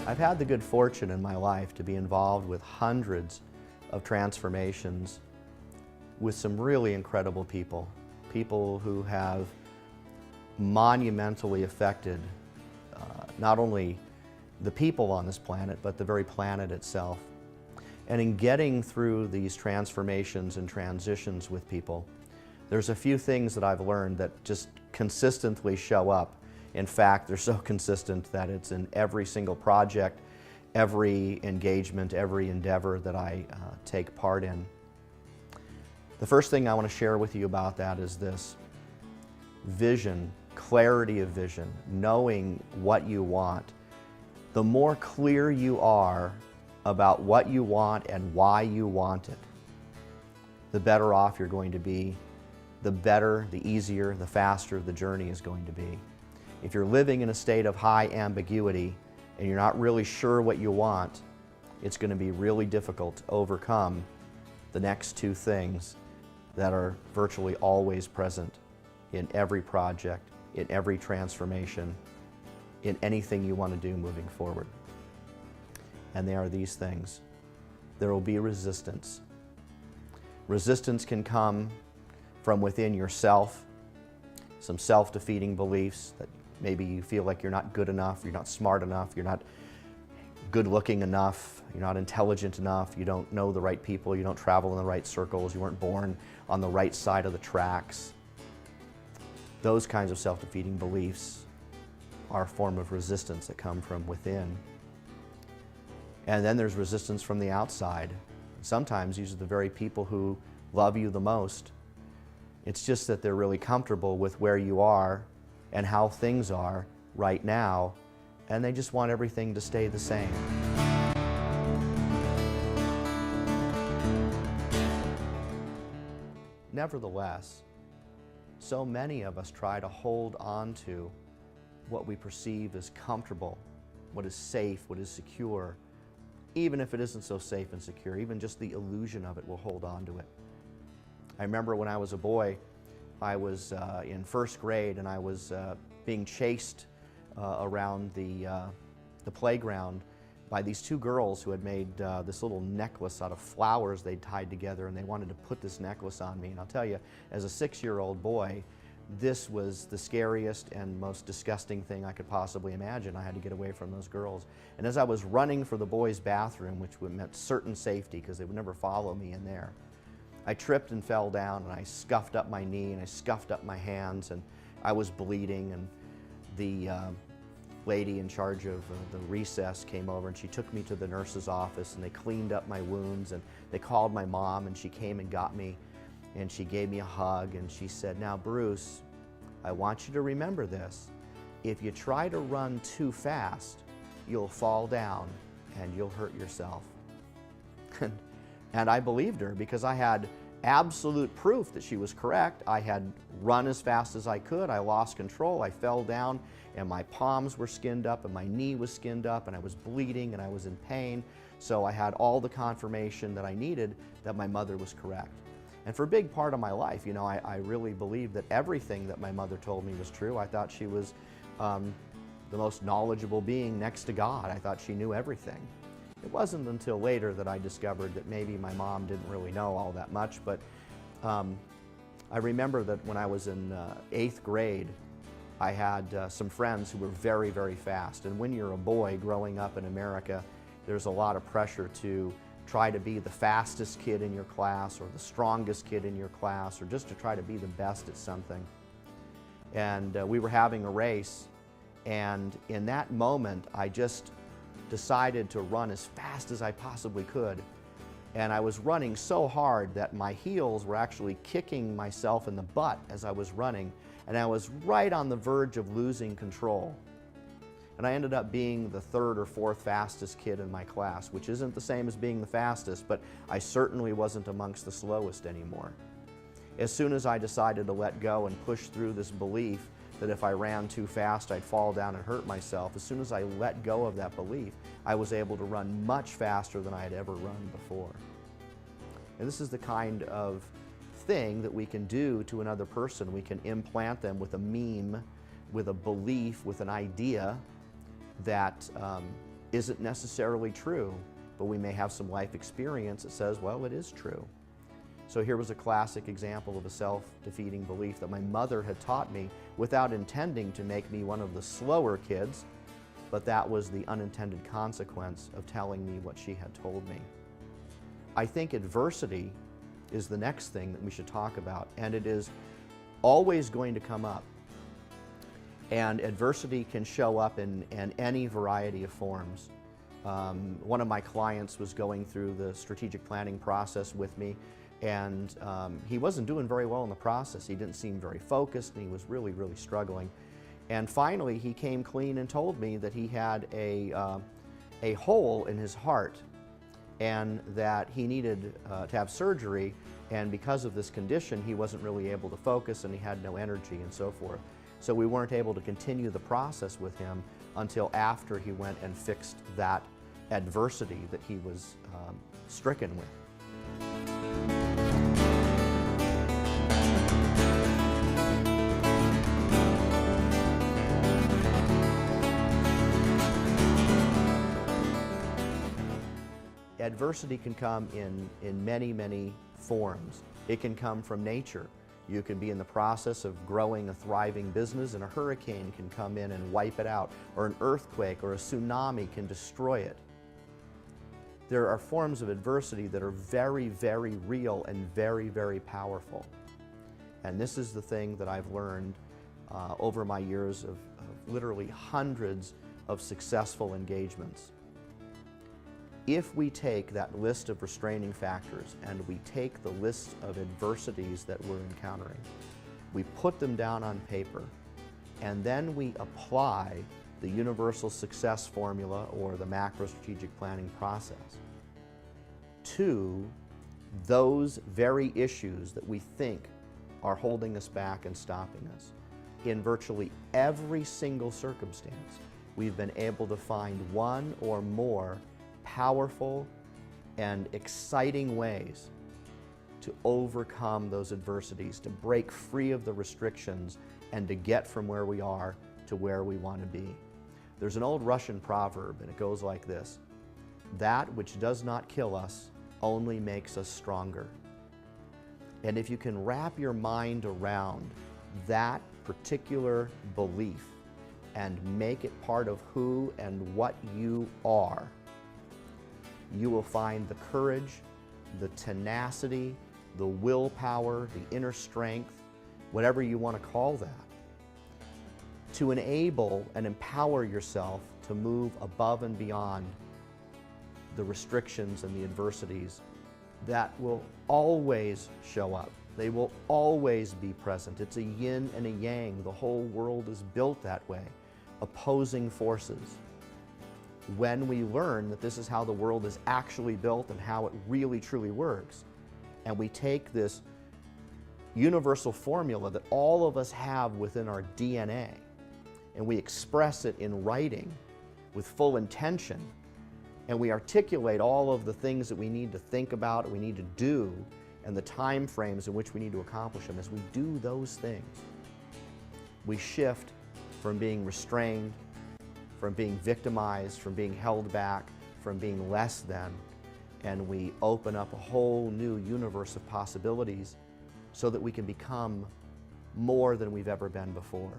I've had the good fortune in my life to be involved with hundreds of transformations with some really incredible people. People who have monumentally affected not only the people on this planet, but the very planet itself. And in getting through these transformations and transitions with people, there's a few things that I've learned that just consistently show up. In fact, they're so consistent that it's in every single project, every engagement, every endeavor that I take part in. The first thing I want to share with you about that is this: vision, clarity of vision, knowing what you want. The more clear you are about what you want and why you want it, the better off you're going to be, the better, the easier, the faster the journey is going to be. If you're living in a state of high ambiguity and you're not really sure what you want, it's going to be really difficult to overcome the next two things that are virtually always present in every project, in every transformation, in anything you want to do moving forward. And they are these things. There will be resistance. Resistance can come from within yourself, some self-defeating beliefs that maybe you feel like you're not good enough, you're not smart enough, you're not good-looking enough, you're not intelligent enough, you don't know the right people, you don't travel in the right circles, you weren't born on the right side of the tracks. Those kinds of self-defeating beliefs are a form of resistance that come from within. And then there's resistance from the outside. Sometimes these are the very people who love you the most. It's just that they're really comfortable with where you are and how things are right now, and they just want everything to stay the same. Nevertheless, so many of us try to hold on to what we perceive as comfortable, what is safe, what is secure. Even if it isn't so safe and secure, even just the illusion of it, we'll hold on to it. I remember when I was a boy, I was in first grade and I was being chased around the playground by these two girls who had made this little necklace out of flowers they'd tied together, and they wanted to put this necklace on me. And I'll tell you, as a 6-year-old boy, this was the scariest and most disgusting thing I could possibly imagine. I had to get away from those girls. And as I was running for the boys' bathroom, which meant certain safety because they would never follow me in there, I tripped and fell down, and I scuffed up my knee and I scuffed up my hands, and I was bleeding. And the lady in charge of the recess came over, and she took me to the nurse's office, and they cleaned up my wounds, and they called my mom, and she came and got me, and she gave me a hug, and she said, "Now, Bruce, I want you to remember this. If you try to run too fast, you'll fall down and you'll hurt yourself." And I believed her because I had absolute proof that she was correct. I had run as fast as I could. I lost control. I fell down, and my palms were skinned up, and my knee was skinned up, and I was bleeding, and I was in pain. So I had all the confirmation that I needed that my mother was correct. And for a big part of my life, you know, I really believed that everything that my mother told me was true. I thought she was the most knowledgeable being next to God. I thought she knew everything. It wasn't until later that I discovered that maybe my mom didn't really know all that much, but I remember that when I was in 8th grade, I had some friends who were very, very fast. And when you're a boy growing up in America, there's a lot of pressure to try to be the fastest kid in your class or the strongest kid in your class, or just to try to be the best at something. And we were having a race, and in that moment I just decided to run as fast as I possibly could. And I was running so hard that my heels were actually kicking myself in the butt as I was running, and I was right on the verge of losing control. And I ended up being the 3rd or 4th fastest kid in my class, which isn't the same as being the fastest, but I certainly wasn't amongst the slowest anymore. As soon as I decided to let go and push through this belief that if I ran too fast I'd fall down and hurt myself, as soon as I let go of that belief, I was able to run much faster than I had ever run before. And this is the kind of thing that we can do to another person. We can implant them with a meme, with a belief, with an idea that isn't necessarily true, but we may have some life experience that says, well, it is true. So here was a classic example of a self-defeating belief that my mother had taught me without intending to make me one of the slower kids, but that was the unintended consequence of telling me what she had told me. I think adversity is the next thing that we should talk about, and it is always going to come up. And adversity can show up in any variety of forms. One of my clients was going through the strategic planning process with me, and he wasn't doing very well in the process. He didn't seem very focused, and he was really, really struggling. And finally, he came clean and told me that he had a hole in his heart, and that he needed to have surgery, and because of this condition, he wasn't really able to focus, and he had no energy and so forth. So we weren't able to continue the process with him until after he went and fixed that adversity that he was stricken with. Adversity can come in many, many forms. It can come from nature. You can be in the process of growing a thriving business and a hurricane can come in and wipe it out, or an earthquake or a tsunami can destroy it. There are forms of adversity that are very, very real and very, very powerful. And this is the thing that I've learned over my years of literally hundreds of successful engagements. If we take that list of restraining factors and we take the list of adversities that we're encountering, we put them down on paper, and then we apply the universal success formula or the macro strategic planning process to those very issues that we think are holding us back and stopping us. In virtually every single circumstance, we've been able to find one or more powerful and exciting ways to overcome those adversities, to break free of the restrictions, and to get from where we are to where we want to be. There's an old Russian proverb, and it goes like this: "That which does not kill us only makes us stronger." And if you can wrap your mind around that particular belief and make it part of who and what you are, you will find the courage, the tenacity, the willpower, the inner strength, whatever you want to call that, to enable and empower yourself to move above and beyond the restrictions and the adversities that will always show up. They will always be present. It's a yin and a yang. The whole world is built that way, opposing forces. When we learn that this is how the world is actually built and how it really truly works, and we take this universal formula that all of us have within our DNA, and we express it in writing with full intention, and we articulate all of the things that we need to think about, we need to do, and the time frames in which we need to accomplish them, as we do those things, we shift from being restrained, from being victimized, from being held back, from being less than, and we open up a whole new universe of possibilities so that we can become more than we've ever been before.